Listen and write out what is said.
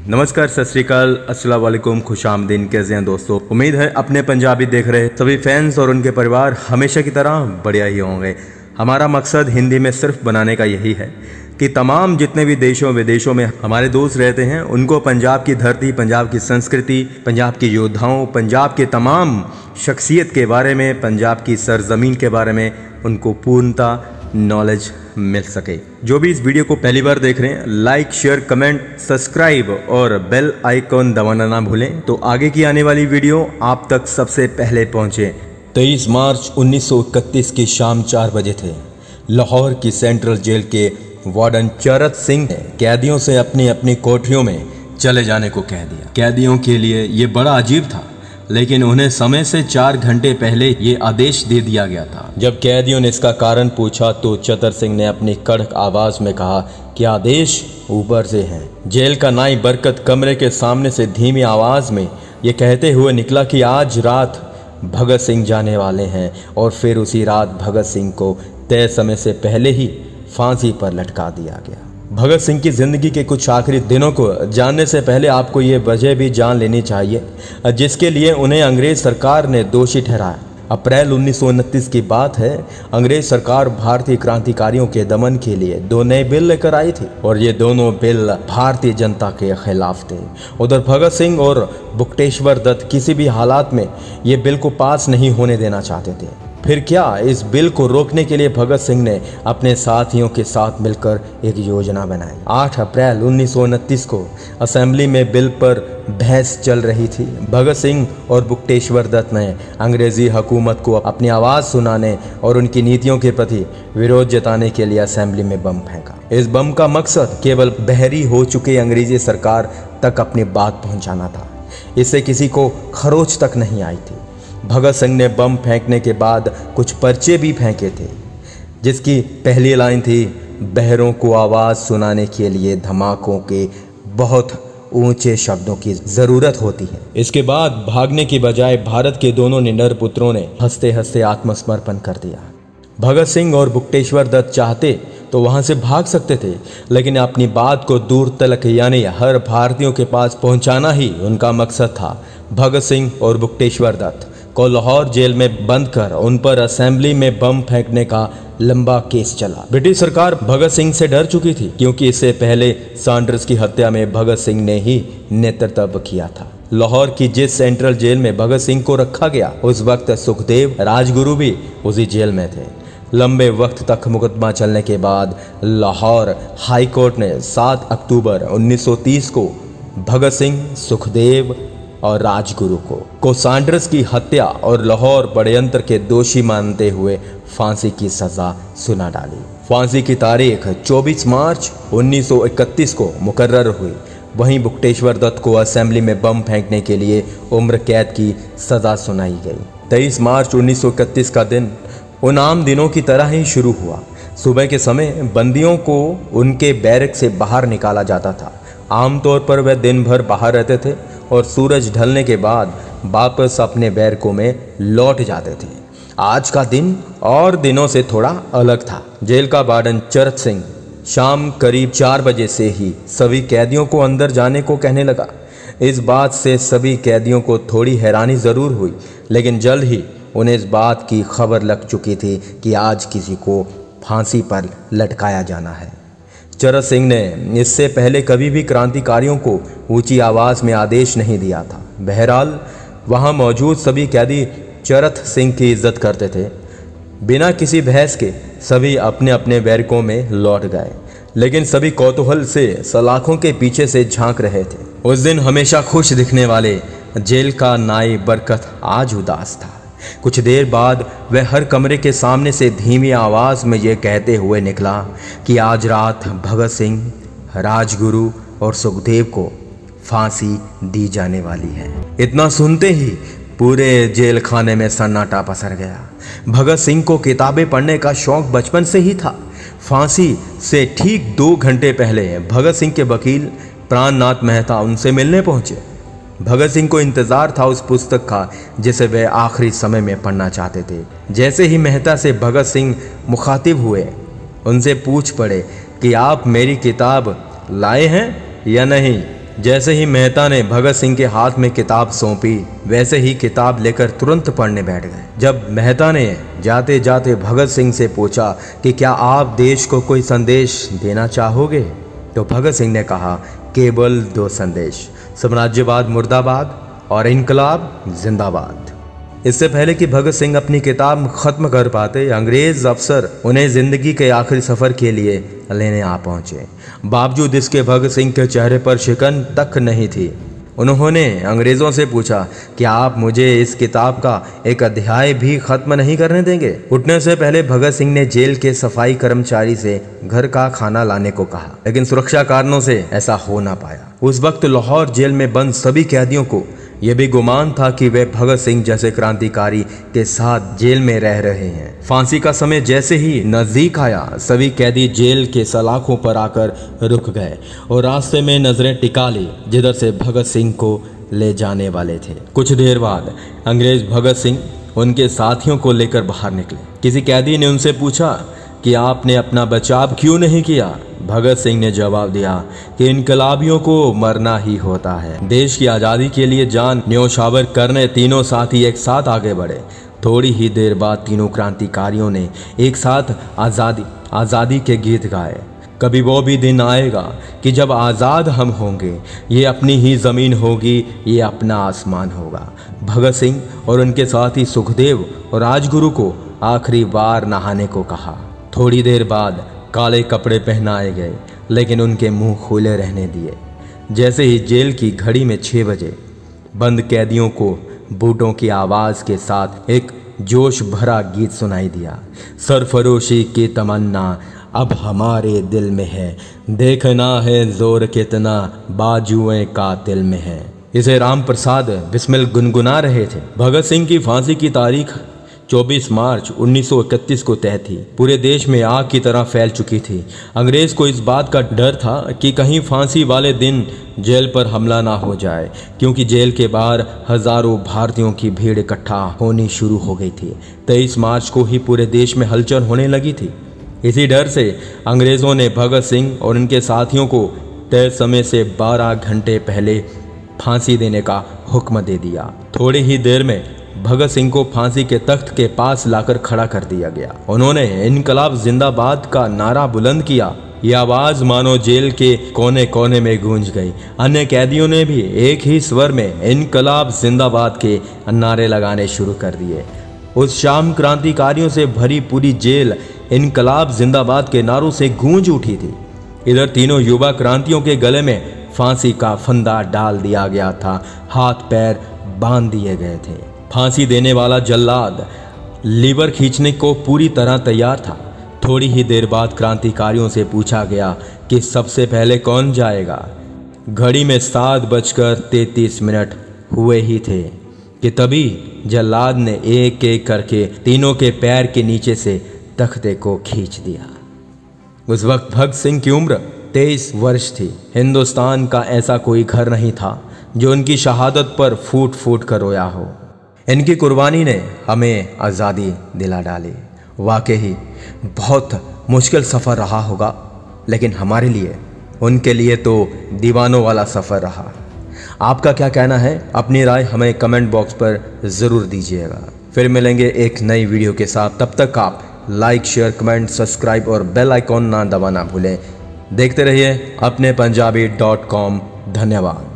नमस्कार, सत श्री अकाल, अस्सलाम वालेकुम, खुशामदीन। कैसे हैं दोस्तों? उम्मीद है अपने पंजाबी देख रहे सभी फैंस और उनके परिवार हमेशा की तरह बढ़िया ही होंगे। हमारा मकसद हिंदी में सिर्फ बनाने का यही है कि तमाम जितने भी देशों विदेशों में हमारे दोस्त रहते हैं उनको पंजाब की धरती, पंजाब की संस्कृति, पंजाब के योद्धाओं, पंजाब के तमाम शख्सियत के बारे में, पंजाब की सरजमीन के बारे में उनको पूर्णतः नॉलेज मिल सके। जो भी इस वीडियो को पहली बार देख रहे हैं, लाइक, शेयर, कमेंट, सब्सक्राइब और बेल आइकॉन दबाना ना भूलें तो आगे की आने वाली वीडियो आप तक सबसे पहले पहुंचे। 23 मार्च 1931 की शाम 4 बजे थे। लाहौर की सेंट्रल जेल के वार्डन चरत सिंह ने कैदियों से अपनी अपनी कोठरियों में चले जाने को कह दिया। कैदियों के लिए ये बड़ा अजीब था, लेकिन उन्हें समय से 4 घंटे पहले ये आदेश दे दिया गया था। जब कैदियों ने इसका कारण पूछा तो चतर सिंह ने अपनी कड़क आवाज में कहा कि आदेश ऊपर से है। जेल का नाई बरकत कमरे के सामने से धीमी आवाज में ये कहते हुए निकला कि आज रात भगत सिंह जाने वाले हैं और फिर उसी रात भगत सिंह को तय समय से पहले ही फांसी पर लटका दिया गया। भगत सिंह की ज़िंदगी के कुछ आखिरी दिनों को जानने से पहले आपको ये वजह भी जान लेनी चाहिए जिसके लिए उन्हें अंग्रेज सरकार ने दोषी ठहराया। अप्रैल 1929 की बात है। अंग्रेज सरकार भारतीय क्रांतिकारियों के दमन के लिए 2 नए बिल लेकर आई थी और ये दोनों बिल भारतीय जनता के खिलाफ थे। उधर भगत सिंह और बुकटेश्वर दत्त किसी भी हालात में ये बिल को पास नहीं होने देना चाहते थे। फिर क्या, इस बिल को रोकने के लिए भगत सिंह ने अपने साथियों के साथ मिलकर एक योजना बनाई। 8 अप्रैल 1929 को असेंबली में बिल पर बहस चल रही थी। भगत सिंह और बुकटेश्वर दत्त ने अंग्रेजी हुकूमत को अपनी आवाज़ सुनाने और उनकी नीतियों के प्रति विरोध जताने के लिए असेंबली में बम फेंका। इस बम का मकसद केवल बहरी हो चुके अंग्रेजी सरकार तक अपनी बात पहुँचाना था। इससे किसी को खरोच तक नहीं आई थी। भगत सिंह ने बम फेंकने के बाद कुछ पर्चे भी फेंके थे जिसकी पहली लाइन थी, बहरों को आवाज़ सुनाने के लिए धमाकों के बहुत ऊंचे शब्दों की ज़रूरत होती है। इसके बाद भागने की बजाय भारत के दोनों निडर पुत्रों ने हंसते हंसते आत्मसमर्पण कर दिया। भगत सिंह और बुकटेश्वर दत्त चाहते तो वहाँ से भाग सकते थे, लेकिन अपनी बात को दूर तलक यानी हर भारतीयों के पास पहुँचाना ही उनका मकसद था। भगत सिंह और बुकटेश्वर दत्त को लाहौर जेल में बंद कर उन पर असेंबली में बम फेंकने का लंबा केस चला। ब्रिटिश सरकार भगत सिंह से डर चुकी थी क्योंकि इससे पहले सैंडर्स की हत्या में भगत सिंह ने ही नेतृत्व किया था। लाहौर की जिस सेंट्रल जेल में भगत सिंह को रखा गया उस वक्त सुखदेव, राजगुरु भी उसी जेल में थे। लंबे वक्त तक मुकदमा चलने के बाद लाहौर हाई कोर्ट ने 7 अक्टूबर 1930 को भगत सिंह, सुखदेव और राजगुरु को सैंडर्स की हत्या और लाहौर षड्यंत्र के दोषी मानते हुए फांसी की सजा सुना डाली। फांसी की तारीख 24 मार्च 1931 को मुकर्रर हुई। वहीं बुकटेश्वर दत्त को असेंबली में बम फेंकने के लिए उम्र कैद की सजा सुनाई गई। 23 मार्च 1931 का दिन उन आम दिनों की तरह ही शुरू हुआ। सुबह के समय बंदियों को उनके बैरक से बाहर निकाला जाता था। आमतौर पर वह दिन भर बाहर रहते थे और सूरज ढलने के बाद वापस अपने बैरकों में लौट जाते थे। आज का दिन और दिनों से थोड़ा अलग था। जेल का वार्डन चरत सिंह शाम करीब 4 बजे से ही सभी कैदियों को अंदर जाने को कहने लगा। इस बात से सभी कैदियों को थोड़ी हैरानी ज़रूर हुई, लेकिन जल्द ही उन्हें इस बात की खबर लग चुकी थी कि आज किसी को फांसी पर लटकाया जाना है। चरत सिंह ने इससे पहले कभी भी क्रांतिकारियों को ऊंची आवाज़ में आदेश नहीं दिया था। बहरहाल वहां मौजूद सभी कैदी चरत सिंह की इज्जत करते थे। बिना किसी बहस के सभी अपने अपने बैरकों में लौट गए, लेकिन सभी कौतूहल से सलाखों के पीछे से झांक रहे थे। उस दिन हमेशा खुश दिखने वाले जेल का नाई बरकत आज उदास था। कुछ देर बाद वह हर कमरे के सामने से धीमी आवाज़ में ये कहते हुए निकला कि आज रात भगत सिंह, राजगुरु और सुखदेव को फांसी दी जाने वाली है। इतना सुनते ही पूरे जेल खाने में सन्नाटा पसर गया। भगत सिंह को किताबें पढ़ने का शौक बचपन से ही था। फांसी से ठीक 2 घंटे पहले भगत सिंह के वकील प्राणनाथ मेहता उनसे मिलने पहुंचे। भगत सिंह को इंतज़ार था उस पुस्तक का जिसे वे आखिरी समय में पढ़ना चाहते थे। जैसे ही मेहता से भगत सिंह मुखातिब हुए, उनसे पूछ पड़े कि आप मेरी किताब लाए हैं या नहीं। जैसे ही मेहता ने भगत सिंह के हाथ में किताब सौंपी, वैसे ही किताब लेकर तुरंत पढ़ने बैठ गए। जब मेहता ने जाते जाते भगत सिंह से पूछा कि क्या आप देश को कोई संदेश देना चाहोगे, तो भगत सिंह ने कहा, केवल 2 संदेश, साम्राज्यवाद मुर्दाबाद और इनकलाब जिंदाबाद। इससे पहले कि भगत सिंह अपनी किताब खत्म कर पाते, अंग्रेज अफसर उन्हें जिंदगी के आखिरी सफर के लिए लेने आ पहुंचे। बावजूद इसके भगत सिंह के चेहरे पर शिकन तक नहीं थी। उन्होंने अंग्रेजों से पूछा कि आप मुझे इस किताब का एक अध्याय भी खत्म नहीं करने देंगे। उठने से पहले भगत सिंह ने जेल के सफाई कर्मचारी से घर का खाना लाने को कहा, लेकिन सुरक्षा कारणों से ऐसा हो ना पाया। उस वक्त लाहौर जेल में बंद सभी कैदियों को यह भी गुमान था कि वे भगत सिंह जैसे क्रांतिकारी के साथ जेल में रह रहे हैं। फांसी का समय जैसे ही नजदीक आया, सभी कैदी जेल के सलाखों पर आकर रुक गए और रास्ते में नजरें टिका ली जिधर से भगत सिंह को ले जाने वाले थे। कुछ देर बाद अंग्रेज भगत सिंह उनके साथियों को लेकर बाहर निकले। किसी कैदी ने उनसे पूछा कि आपने अपना बचाव क्यों नहीं किया। भगत सिंह ने जवाब दिया कि इनकलाबियों को मरना ही होता है। देश की आज़ादी के लिए जान न्योछावर करने तीनों साथी एक साथ आगे बढ़े। थोड़ी ही देर बाद तीनों क्रांतिकारियों ने एक साथ आज़ादी के गीत गाए। कभी वो भी दिन आएगा कि जब आज़ाद हम होंगे, ये अपनी ही ज़मीन होगी, ये अपना आसमान होगा। भगत सिंह और उनके साथी सुखदेव और राजगुरु को आखिरी बार नहाने को कहा। थोड़ी देर बाद काले कपड़े पहनाए गए, लेकिन उनके मुंह खुले रहने दिए। जैसे ही जेल की घड़ी में 6 बजे, बंद कैदियों को बूटों की आवाज़ के साथ एक जोश भरा गीत सुनाई दिया। सरफरोशी की तमन्ना अब हमारे दिल में है, देखना है जोर कितना बाजुएं कातिल में है। इसे राम प्रसाद बिस्मिल गुनगुना रहे थे। भगत सिंह की फांसी की तारीख 24 मार्च 1931 को तय थी। पूरे देश में आग की तरह फैल चुकी थी। अंग्रेज को इस बात का डर था कि कहीं फांसी वाले दिन जेल पर हमला ना हो जाए, क्योंकि जेल के बाहर हजारों भारतीयों की भीड़ इकट्ठा होनी शुरू हो गई थी। 23 मार्च को ही पूरे देश में हलचल होने लगी थी। इसी डर से अंग्रेजों ने भगत सिंह और उनके साथियों को तय समय से 12 घंटे पहले फांसी देने का हुक्म दे दिया। थोड़ी ही देर में भगत सिंह को फांसी के तख्त के पास लाकर खड़ा कर दिया गया। उन्होंने इनकलाब जिंदाबाद का नारा बुलंद किया। यह आवाज मानो जेल के कोने कोने में गूंज गई। अन्य कैदियों ने भी एक ही स्वर में इनकलाब जिंदाबाद के नारे लगाने शुरू कर दिए। उस शाम क्रांतिकारियों से भरी पूरी जेल इनकलाब जिंदाबाद के नारों से गूंज उठी थी। इधर तीनों युवा क्रांतियों के गले में फांसी का फंदा डाल दिया गया था, हाथ पैर बांध दिए गए थे। फांसी देने वाला जल्लाद लीवर खींचने को पूरी तरह तैयार था। थोड़ी ही देर बाद क्रांतिकारियों से पूछा गया कि सबसे पहले कौन जाएगा। घड़ी में 7:33 हुए ही थे कि तभी जल्लाद ने एक एक करके तीनों के पैर के नीचे से तख्ते को खींच दिया। उस वक्त भगत सिंह की उम्र 23 वर्ष थी। हिंदुस्तान का ऐसा कोई घर नहीं था जो उनकी शहादत पर फूट फूट कर रोया हो। इनकी कुर्बानी ने हमें आज़ादी दिला डाली। वाकई बहुत मुश्किल सफ़र रहा होगा, लेकिन हमारे लिए, उनके लिए तो दीवानों वाला सफ़र रहा। आपका क्या कहना है? अपनी राय हमें कमेंट बॉक्स पर ज़रूर दीजिएगा। फिर मिलेंगे एक नई वीडियो के साथ। तब तक आप लाइक, शेयर, कमेंट, सब्सक्राइब और बेल आइकॉन ना दबाना भूलें। देखते रहिए अपने पंजाबी.com। धन्यवाद।